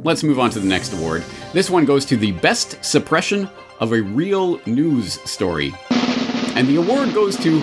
let's move on to the next award. This one goes to the Best Suppression of a Real News Story. And the award goes to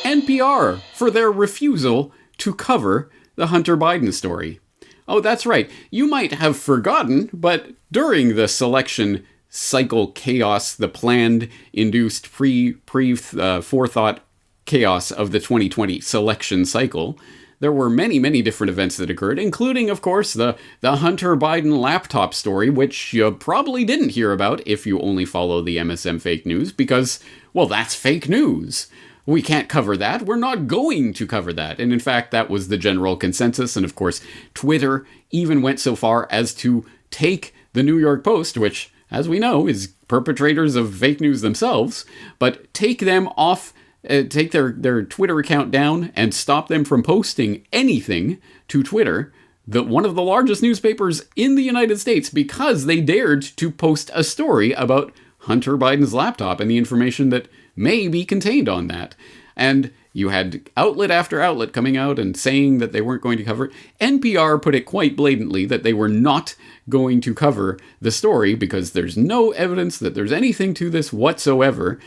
NPR for their refusal to cover the Hunter Biden story. Oh, that's right. You might have forgotten, but during the selection cycle chaos, the planned, induced, forethought chaos of the 2020 selection cycle, there were many, many different events that occurred, including, of course, the Hunter Biden laptop story, which you probably didn't hear about if you only follow the MSM fake news, because, well, that's fake news. We can't cover that. We're not going to cover that. And in fact, that was the general consensus. And of course, Twitter even went so far as to take the New York Post, which, as we know, is perpetrators of fake news themselves, but take them off, take their Twitter account down and stop them from posting anything to Twitter, one of the largest newspapers in the United States, because they dared to post a story about Hunter Biden's laptop and the information that may be contained on that. And you had outlet after outlet coming out and saying that they weren't going to cover it. NPR put it quite blatantly that they were not going to cover the story because there's no evidence that there's anything to this whatsoever.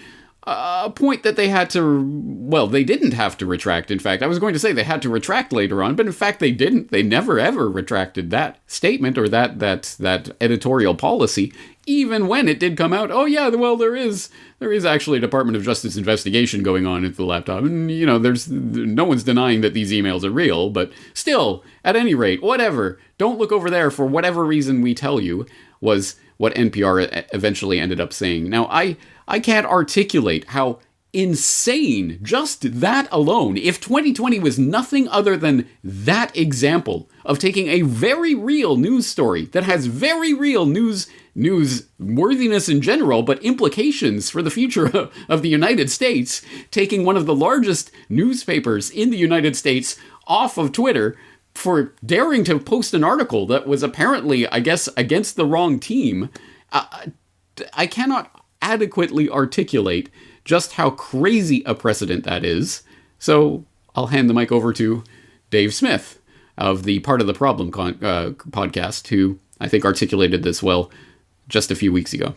A point that they had to, well, they didn't have to retract. In fact, I was going to say they had to retract later on, but in fact they didn't. They never ever retracted that statement or that editorial policy, even when it did come out. Oh yeah, well there is actually a Department of Justice investigation going on into the laptop, and there's no one's denying that these emails are real, but still, at any rate, whatever. Don't look over there for whatever reason we tell you was what NPR eventually ended up saying. Now I can't articulate how insane just that alone, if 2020 was nothing other than that example of taking a very real news story that has very real news worthiness in general, but implications for the future of the United States, taking one of the largest newspapers in the United States off of Twitter for daring to post an article that was apparently, I guess, against the wrong team. I cannot adequately articulate just how crazy a precedent that is. So I'll hand the mic over to Dave Smith of the Part of the Problem podcast, who I think articulated this well just a few weeks ago.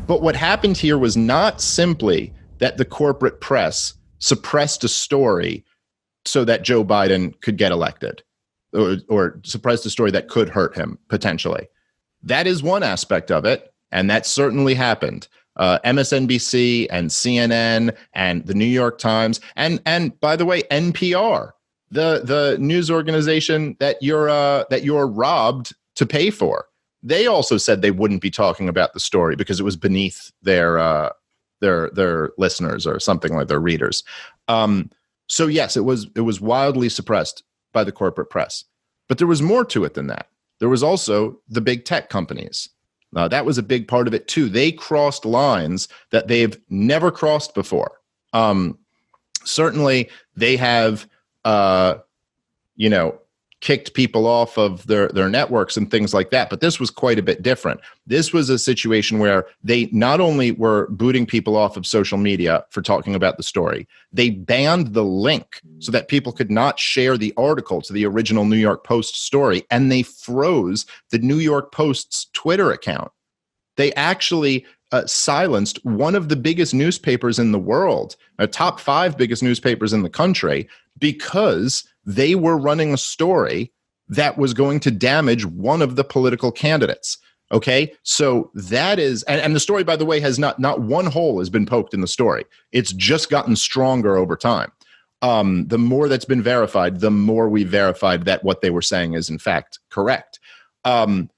But what happened here was not simply that the corporate press suppressed a story so that Joe Biden could get elected, or suppressed a story that could hurt him potentially. That is one aspect of it, and that certainly happened. MSNBC and CNN and the New York Times, and by the way, NPR, the news organization that you're robbed to pay for, they also said they wouldn't be talking about the story because it was beneath their listeners or something like their readers. So yes, it was wildly suppressed by the corporate press, but there was more to it than that. There was also the big tech companies. That was a big part of it too. They crossed lines that they've never crossed before. Certainly, they have, kicked people off of their networks and things like that. But this was quite a bit different. This was a situation where they not only were booting people off of social media for talking about the story, they banned the link so that people could not share the article to the original New York Post story, and they froze the New York Post's Twitter account. They actually silenced one of the biggest newspapers in the world, top 5 biggest newspapers in the country, because they were running a story that was going to damage one of the political candidates. Okay, so that is, and the story, by the way, has not one hole has been poked in the story. It's just gotten stronger over time. The more that's been verified, the more we verified that what they were saying is in fact correct. And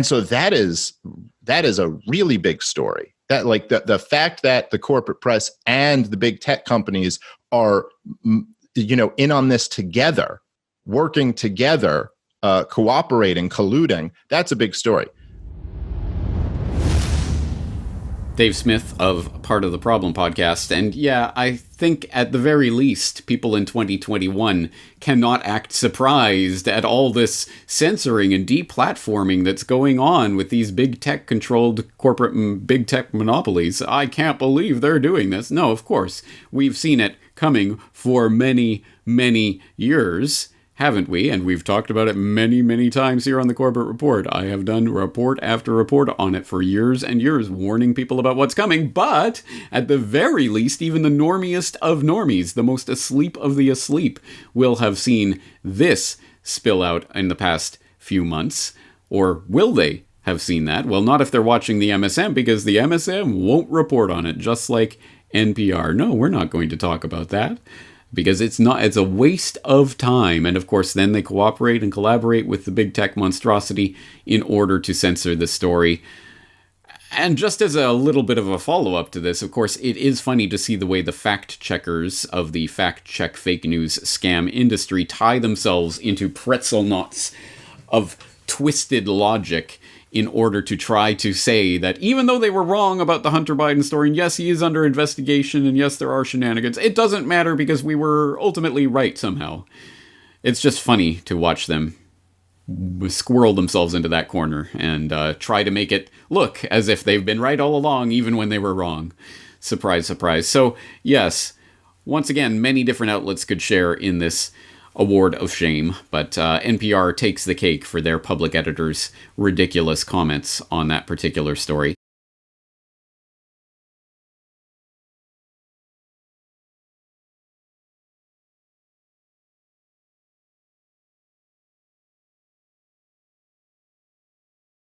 so that is a really big story. That, like, the fact that the corporate press and the big tech companies are, in on this together, working together, cooperating, colluding, that's a big story. Dave Smith of Part of the Problem podcast. And yeah, I think at the very least, people in 2021 cannot act surprised at all this censoring and deplatforming that's going on with these big tech controlled corporate big tech monopolies. I can't believe they're doing this. No, of course, we've seen it coming for many, many years. haven't we? And we've talked about it many, many times here on the Corbett Report. I have done report after report on it for years and years, warning people about what's coming. But at the very least, even the normiest of normies, the most asleep of the asleep, will have seen this spill out in the past few months. Or will they have seen that? Well, not if they're watching the MSM, because the MSM won't report on it, just like NPR. No, we're not going to talk about that. Because it's a waste of time. And of course, then they cooperate and collaborate with the big tech monstrosity in order to censor the story. And just as a little bit of a follow-up to this, of course, it is funny to see the way the fact-checkers of the fact-check fake news scam industry tie themselves into pretzel knots of twisted logic in order to try to say that even though they were wrong about the Hunter Biden story, and yes, he is under investigation, and yes, there are shenanigans, it doesn't matter because we were ultimately right somehow. It's just funny to watch them squirrel themselves into that corner and try to make it look as if they've been right all along, even when they were wrong. Surprise, surprise. So, yes, once again, many different outlets could share in this award of shame, but NPR takes the cake for their public editor's ridiculous comments on that particular story.